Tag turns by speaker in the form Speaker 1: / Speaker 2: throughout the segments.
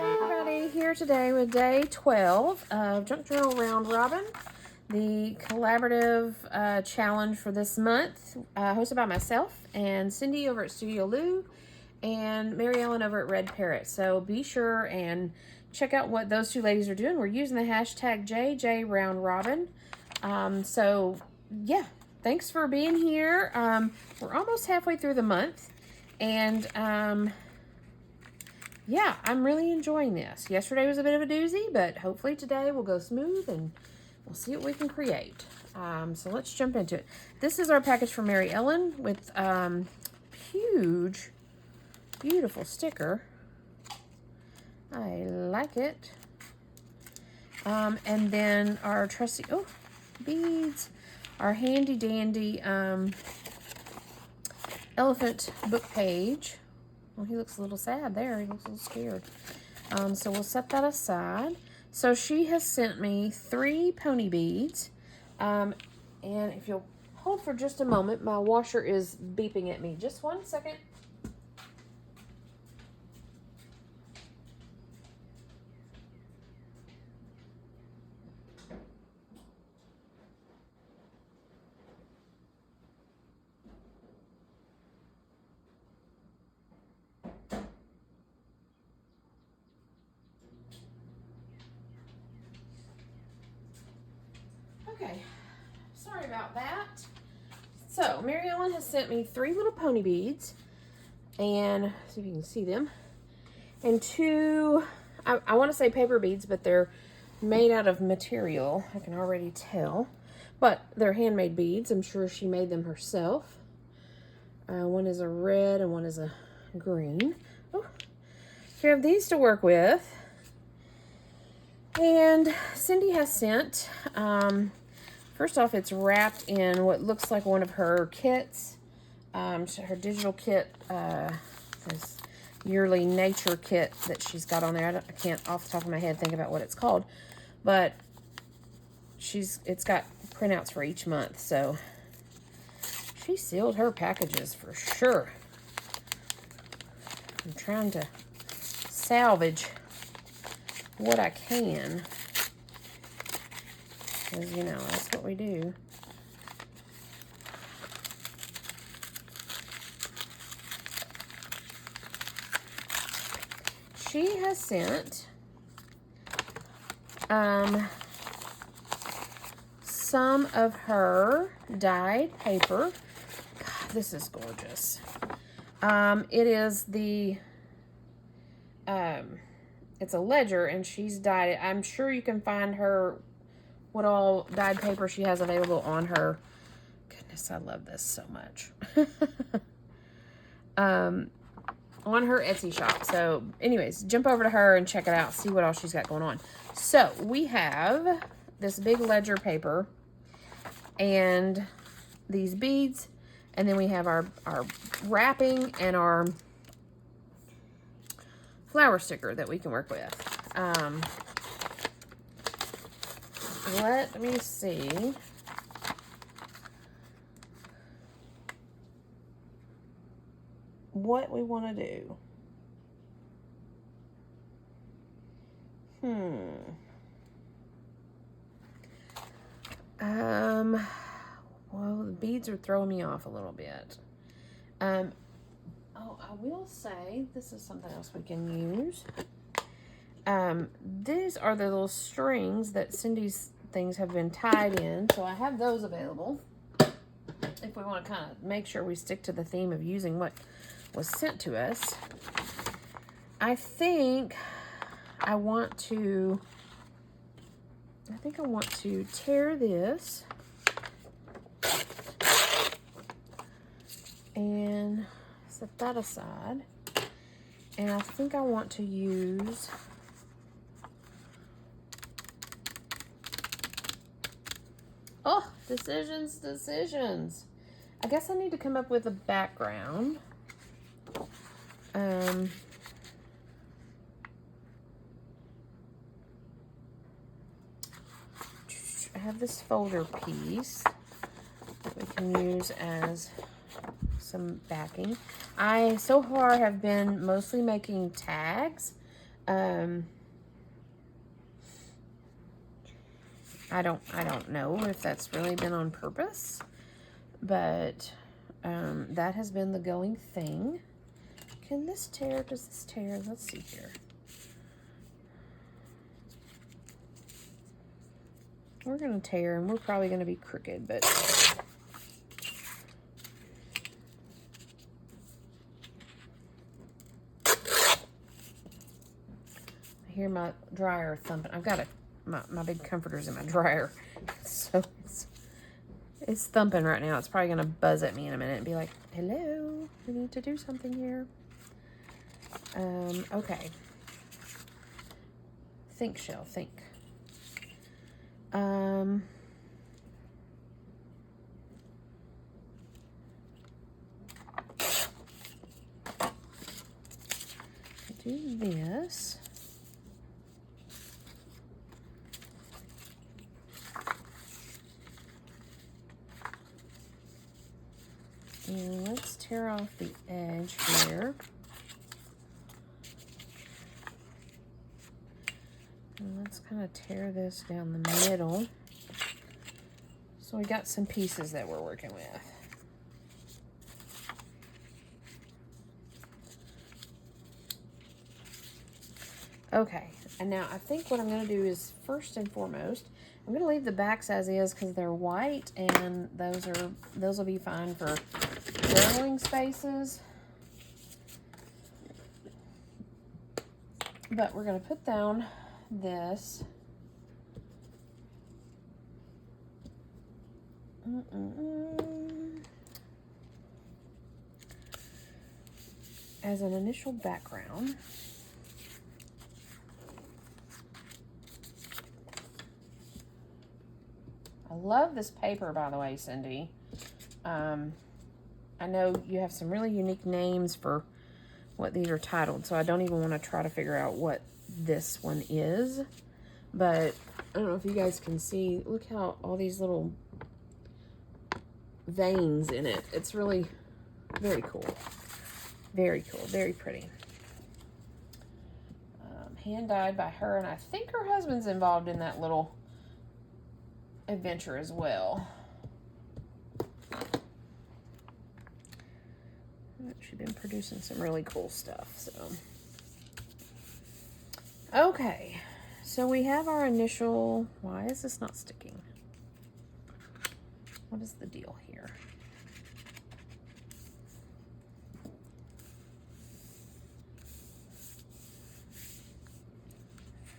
Speaker 1: Everybody, here today with day 12 of Junk Journal Round Robin, the collaborative challenge for this month, hosted by myself and Cindy over at Studio Lou and Mary Ellen over at Red Parrot. So be sure and check out what those two ladies are doing. We're using the hashtag JJRoundRobin. So yeah, thanks for being here. We're almost halfway through the month, and yeah, I'm really enjoying this. Yesterday was a bit of a doozy, but hopefully today will go smooth and we'll see what we can create. So let's jump into it. This is our package from Mary Ellen with huge, beautiful sticker. I like it. And then our trusty, beads, our handy dandy elephant book page. Well, he looks a little sad there. He looks a little scared. So we'll set that aside. So she has sent me 3 pony beads. And if you'll hold for just a moment, my washer is beeping at me. Just 1 second. Okay, sorry about that. So, Mary Ellen has sent me 3 little pony beads, and see if you can see them, and 2, I want to say paper beads, but they're made out of material, I can already tell, but they're handmade beads. I'm sure she made them herself. One is a red and one is a green. Oh, so we have these to work with, and Cindy has sent, first off, it's wrapped in what looks like one of her kits, her digital kit, this yearly nature kit that she's got on there. I can't off the top of my head think about what it's called, but it's got printouts for each month, so she sealed her packages for sure. I'm trying to salvage what I can, because, you know, that's what we do. She has sent some of her dyed paper. God, this is gorgeous. It is the, it's a ledger, and she's dyed it. I'm sure you can find her, what all dyed paper she has available on her. Goodness, I love this so much. On her Etsy shop. So anyways, jump over to her and check it out. See what else she's got going on. So we have this big ledger paper and these beads. And then we have our wrapping and our flower sticker that we can work with. Let me see. What we want to do. Well, the beads are throwing me off a little bit. I will say, this is something else we can use. These are the little strings that Cindy's things have been tied in, so I have those available. If we want to kind of make sure we stick to the theme of using what was sent to us. I think I want to tear this and set that aside. And I think I want to use decisions. I guess I need to come up with a background. I have this folder piece that we can use as some backing. I so far have been mostly making tags. I don't know if that's really been on purpose, but that has been the going thing. Can this tear? Does this tear? Let's see here. We're going to tear, and we're probably going to be crooked, but I hear my dryer thumping. I've got my big comforters in my dryer, so it's thumping right now. It's probably going to buzz at me in a minute and be like, hello, we need to do something here. Okay. Think, Shell, think. Do this. And let's tear off the edge here. And let's kind of tear this down the middle. So we got some pieces that we're working with. Okay, and now I think what I'm going to do is, first and foremost, I'm going to leave the backs as is because they're white, and those will be fine for journaling spaces. But we're going to put down this. As an initial background. I love this paper, by the way, Cindy. I know you have some really unique names for what these are titled, so I don't even want to try to figure out what this one is. But I don't know if you guys can see. Look how all these little veins in it. It's really very cool. Very cool. Very pretty. Hand dyed by her, and I think her husband's involved in that little adventure as well. She's been producing some really cool stuff. So okay, so we have our initial. Why is this not sticking? What is the deal here?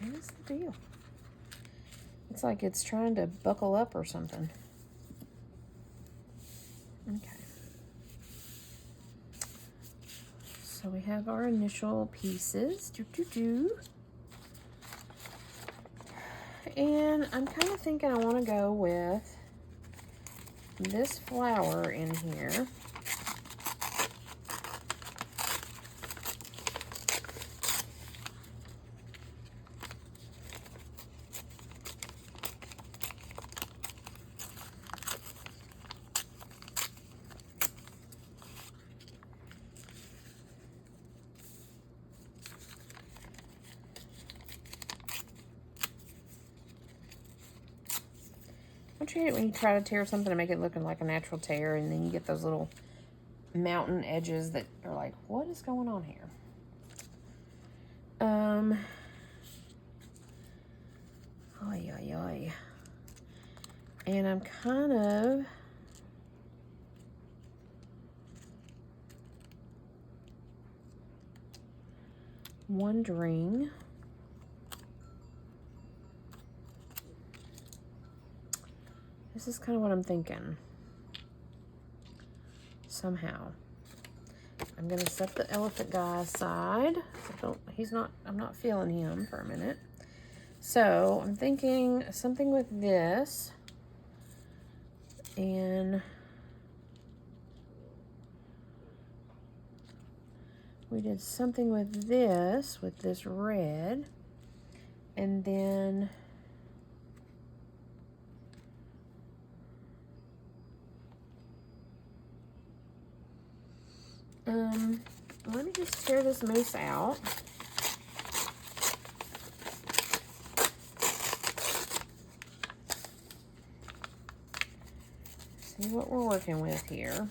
Speaker 1: What is the deal? It's like it's trying to buckle up or something. Okay. So we have our initial pieces. And I'm kind of thinking I want to go with this flower in here. Don't you hate it when you try to tear something to make it look like a natural tear, and then you get those little mountain edges that are like, what is going on here? Oy, oy, oy. And I'm kind of wondering, this is kind of what I'm thinking. Somehow I'm gonna set the elephant guy aside. So I'm not feeling him for a minute. So I'm thinking something with this, and we did something with this red, and then let me just tear this mousse out. See what we're working with here.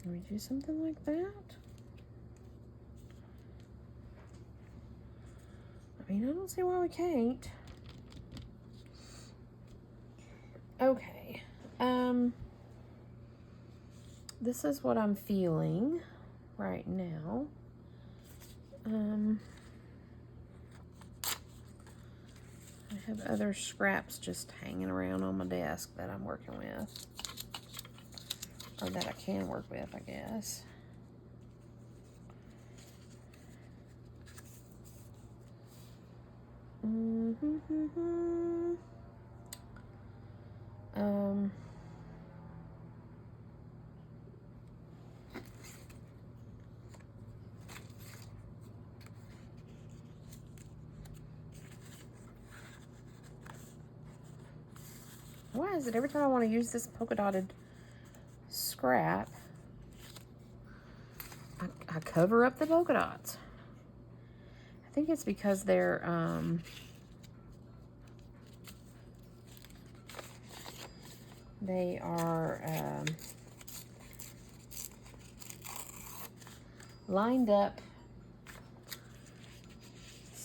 Speaker 1: Can we do something like that? I mean, I don't see why we can't. Okay. This is what I'm feeling right now. I have other scraps just hanging around on my desk that I'm working with. Or that I can work with, I guess. Why is it every time I want to use this polka dotted scrap, I cover up the polka dots? I think it's because they're they are lined up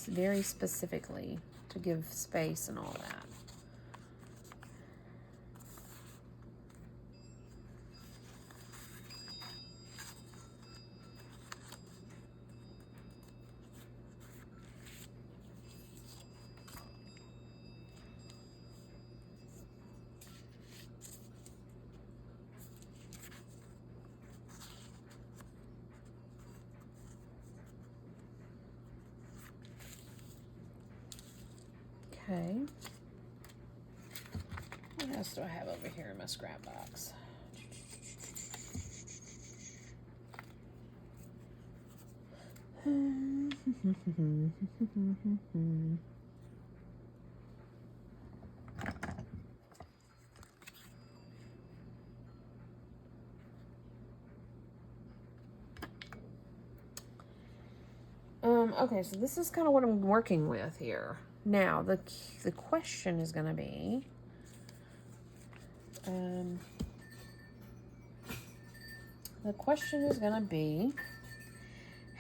Speaker 1: very specifically to give space and all that. Okay. What else do I have over here in my scrap box? Okay, so this is kind of what I'm working with here. Now, the question is going to be,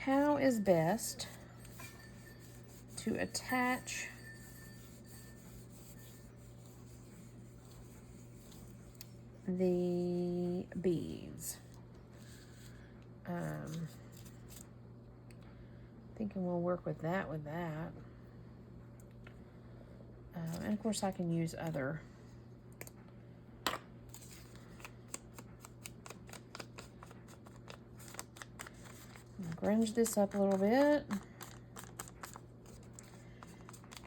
Speaker 1: how is best to attach the beads? Thinking we'll work with that. And of course I can use other grunge this up a little bit.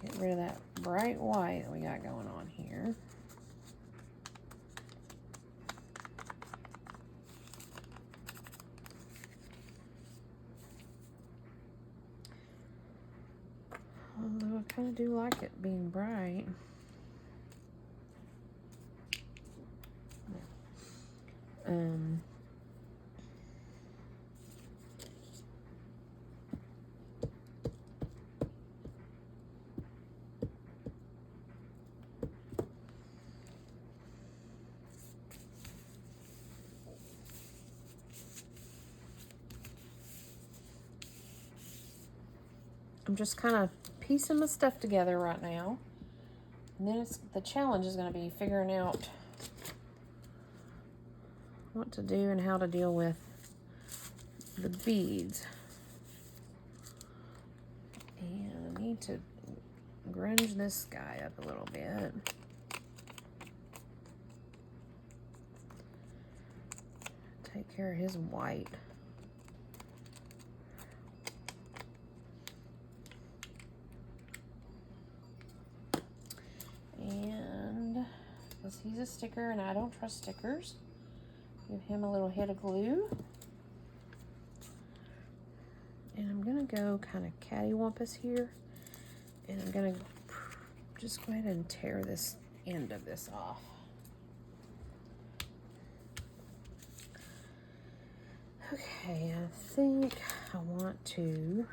Speaker 1: Get rid of that bright white that we got going on here. Although I kind of do like it being bright. I'm just kind of piecing my stuff together right now. And then the challenge is going to be figuring out what to do and how to deal with the beads. And I need to grunge this guy up a little bit. Take care of his white. And because he's a sticker and I don't trust stickers. Give him a little hit of glue. And I'm going to go kind of cattywampus here. And I'm going to just go ahead and tear this end of this off. Okay, I think I want to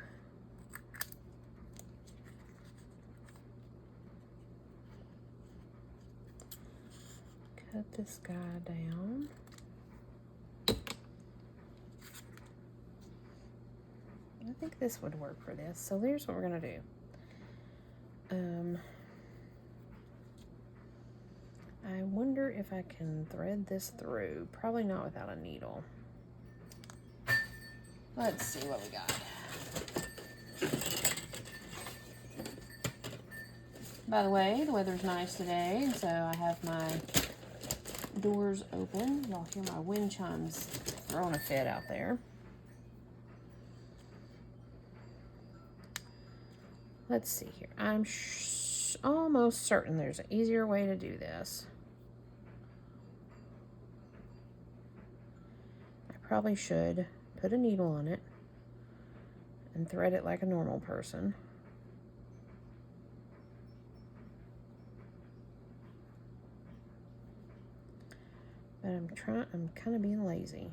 Speaker 1: cut this guy down. I think this would work for this. So here's what we're gonna do. I wonder if I can thread this through. Probably not without a needle. Let's see what we got. By the way, the weather's nice today, so I have my doors open. Y'all hear my wind chimes throwing a fit out there. Let's see here. I'm almost certain there's an easier way to do this. I probably should put a needle on it and thread it like a normal person. But I'm kind of being lazy.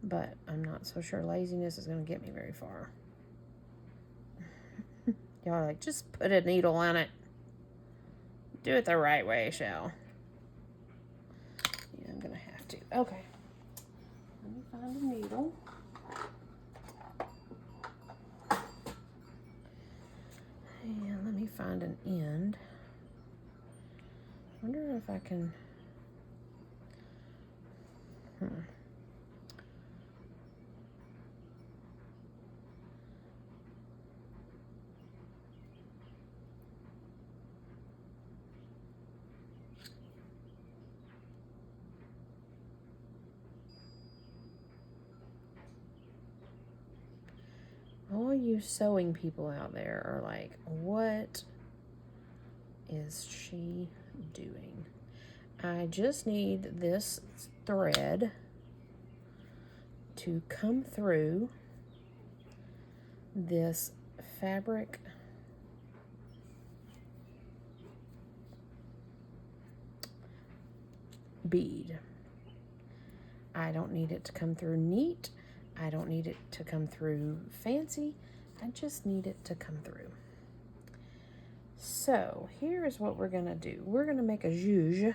Speaker 1: But I'm not so sure laziness is going to get me very far. Y'all are like, just put a needle on it. Do it the right way, Shell. Yeah, I'm going to have to. Okay. Let me find a needle. And let me find an end. I wonder if I can... All you sewing people out there are like, what is she doing? I just need this thread to come through this fabric bead. I don't need it to come through neat. I don't need it to come through fancy. I just need it to come through. So here's what we're gonna do. We're gonna make a juge.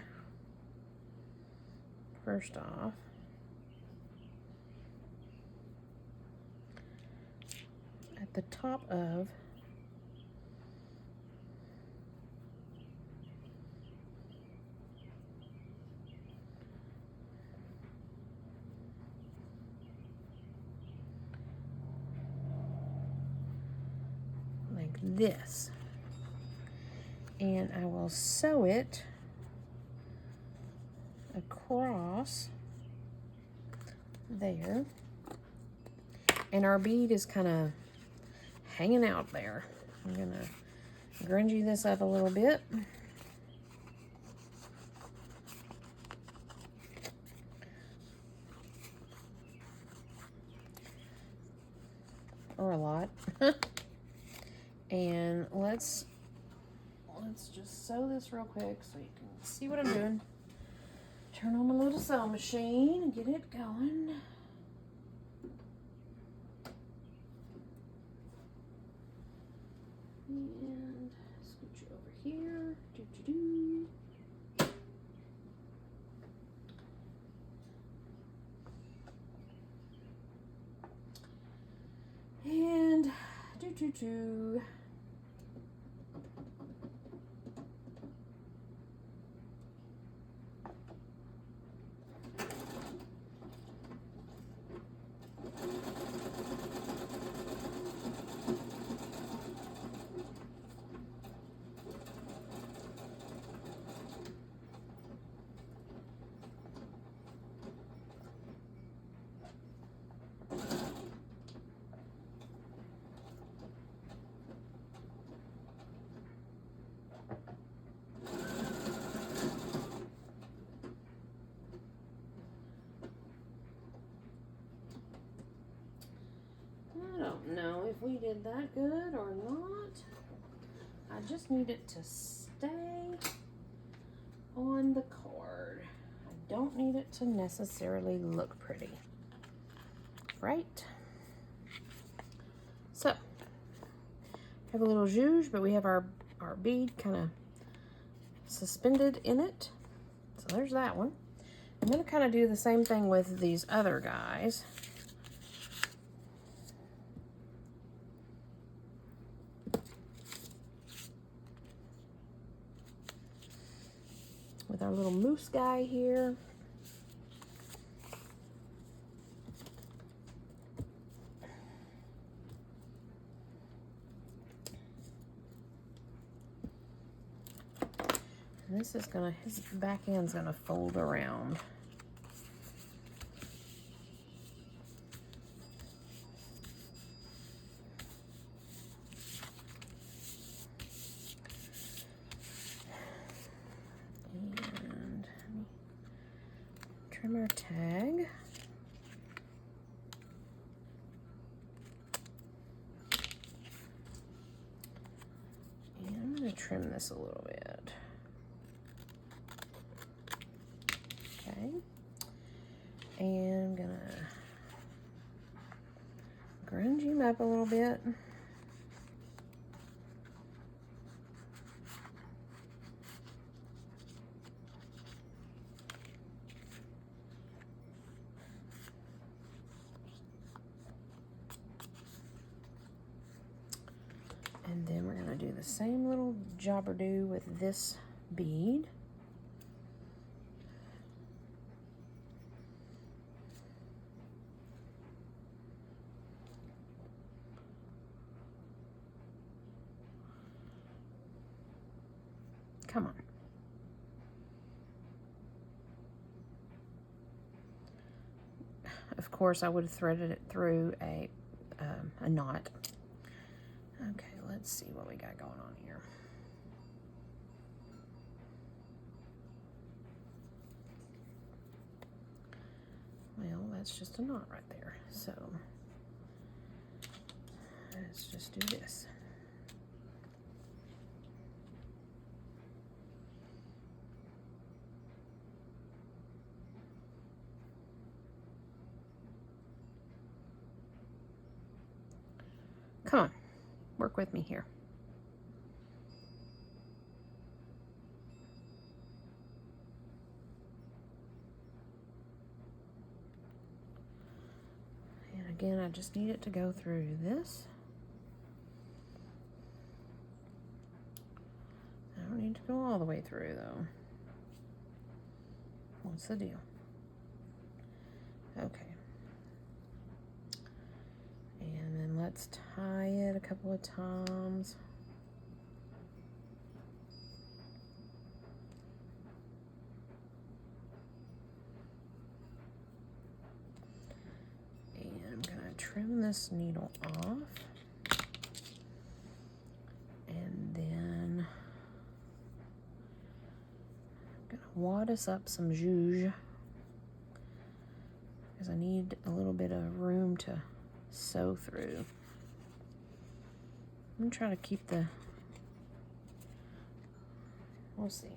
Speaker 1: First off, at the top of this, and I will sew it across there, and our bead is kind of hanging out there. I'm gonna grungy this up a little bit. Or a lot. And let's just sew this real quick so you can see what I'm doing. Turn on my little sewing machine and get it going. And scooch it over here. And if we did that good or not. I just need it to stay on the card. I don't need it to necessarily look pretty, right? So, have a little zhuzh, but we have our bead kind of suspended in it. So there's that one. I'm going to kind of do the same thing with these other guys. With our little moose guy here. And this is gonna, his back end's gonna fold around. And trim our tag. And I'm gonna trim this a little bit. Okay, and I'm gonna grunge him up a little bit. And then we're gonna do the same little jobber do with this bead. Come on. Of course, I would have threaded it through a knot. Okay, let's see what we got going on here. Well, that's just a knot right there. So let's just do this. Come on, work with me here. And again, I just need it to go through this. I don't need to go all the way through though. What's the deal? Okay. And then let's tie it a couple of times. And I'm gonna trim this needle off. And then I'm gonna wad us up some zhuzh because I need a little bit of room to sew through. I'm gonna try to keep the, we'll see.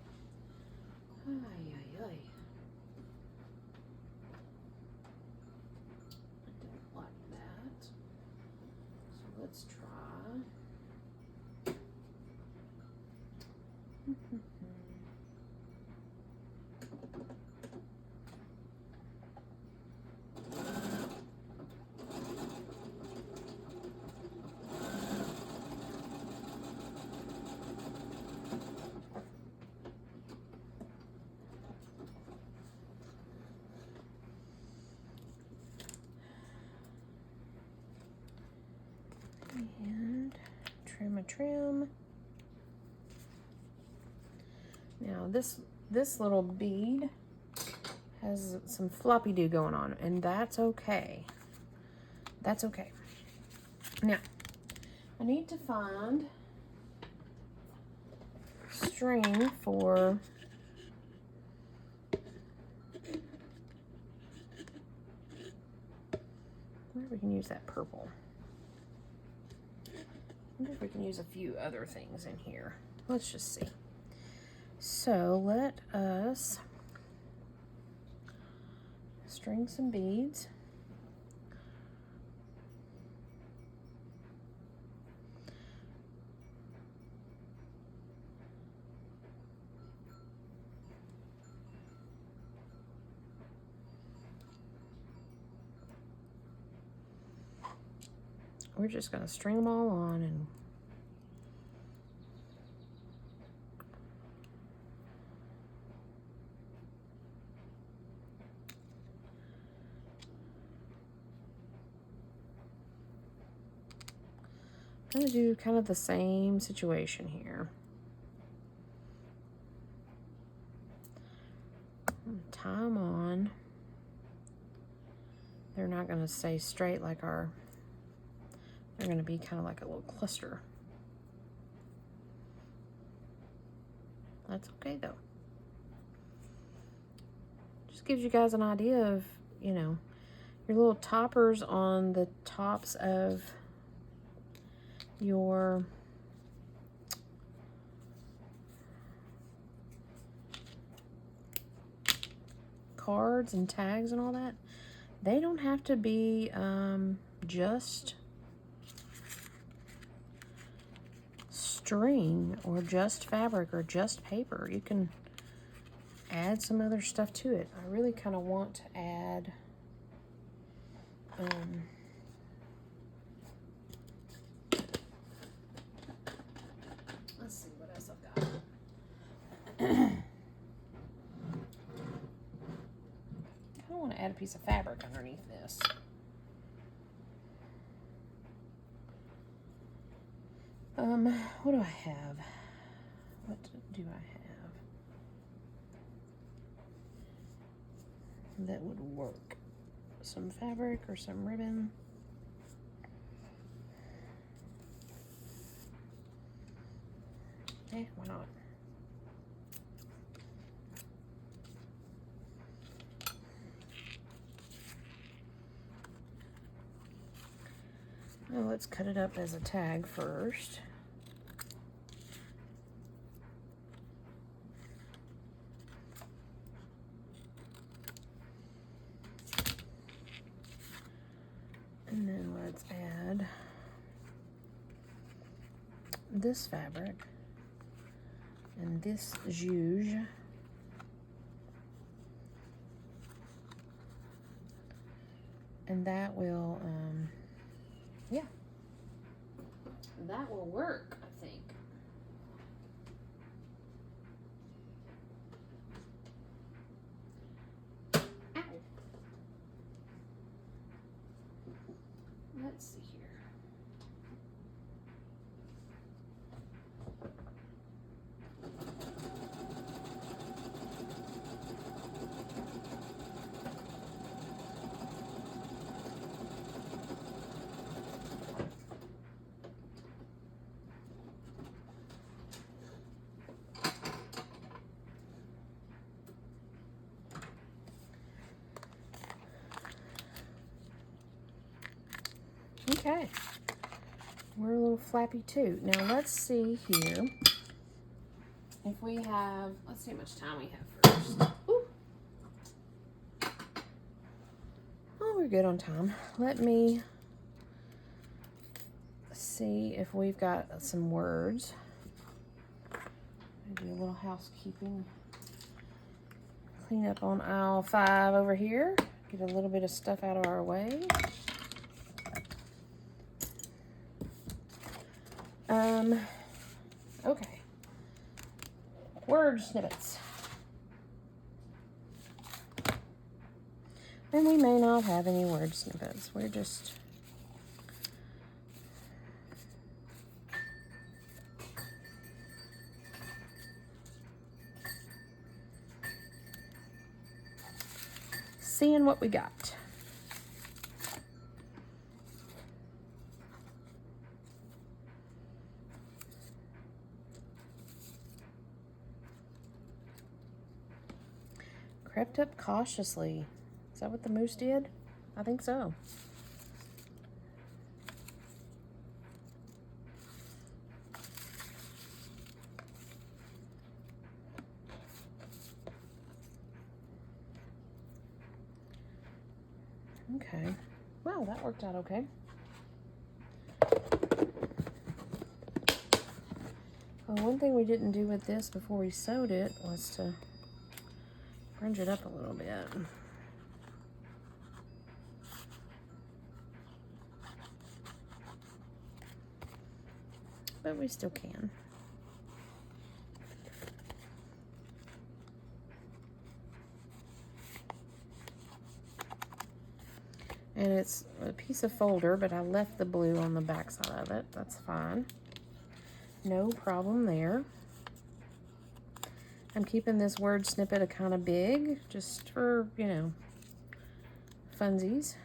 Speaker 1: Ay, ay, ay. I don't like that. So let's try. And trim a trim. Now this little bead has some floppy do going on, and that's okay. That's okay. Now, I need to find string for where we can use that purple. wonder if we can use a few other things in here. Let's just see. So let us string some beads. We're just going to string them all on and I'm going to do kind of the same situation here. Tie them on. They're not going to stay straight like our, they're going to be kind of like a little cluster. That's okay though. Just gives you guys an idea of, you know, your little toppers on the tops of your cards and tags and all that. They don't have to be just string or just fabric or just paper. You can add some other stuff to it. I really kind of want to add let's see what else I've got. I kind of want to add a piece of fabric underneath this. What do I have? What do I have that would work? Some fabric or some ribbon? Eh, why not? Well, let's cut it up as a tag first. And then let's add this fabric and this juge. And that will, yeah, that will work, I think. Ow. Let's see here. Okay, we're a little flappy too. Now let's see here if we have, let's see how much time we have first. Ooh. Oh, we're good on time. Let me see if we've got some words. Maybe a little housekeeping. Clean up on aisle 5 over here. Get a little bit of stuff out of our way. Okay. Word snippets. And we may not have any word snippets. We're just seeing what we got. Crept up cautiously. Is that what the moose did? I think so. Okay. Well, that worked out okay. Well, one thing we didn't do with this before we sewed it was to fringe it up a little bit. But we still can. And it's a piece of folder, but I left the blue on the back side of it. That's fine. No problem there. I'm keeping this word snippet a kind of big, just for, you know, funsies.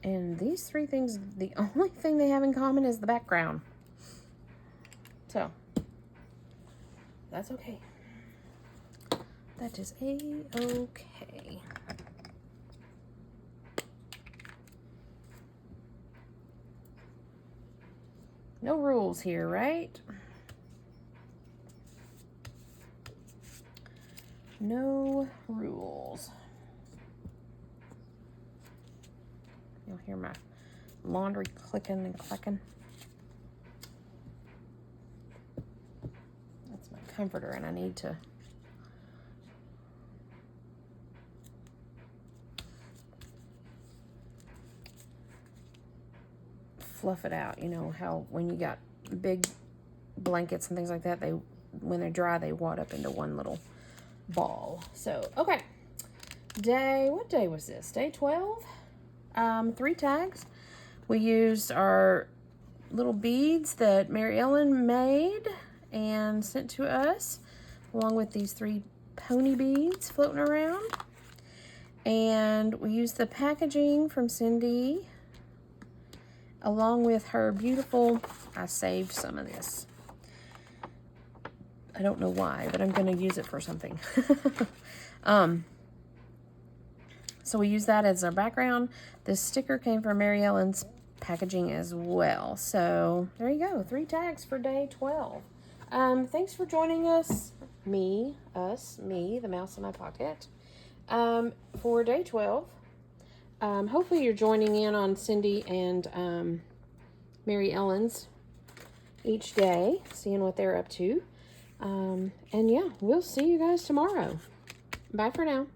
Speaker 1: And these three things, the only thing they have in common is the background. So, that's okay. That is a-okay. No rules here, right? No rules. You'll hear my laundry clicking and clacking. That's my comforter, and I need to fluff it out. You know how when you got big blankets and things like that, when they're dry, they wad up into one little ball. So, okay. What day was this? Day 12? 3 tags. We used our little beads that Mary Ellen made and sent to us, along with these 3 pony beads floating around. And we used the packaging from Cindy, along with her beautiful, I saved some of this. I don't know why, but I'm going to use it for something. So we use that as our background. This sticker came from Mary Ellen's packaging as well. So there you go, 3 tags for day 12. Thanks for joining us, me, the mouse in my pocket, for day 12. Hopefully you're joining in on Cindy and Mary Ellen's each day, seeing what they're up to. And yeah, we'll see you guys tomorrow. Bye for now.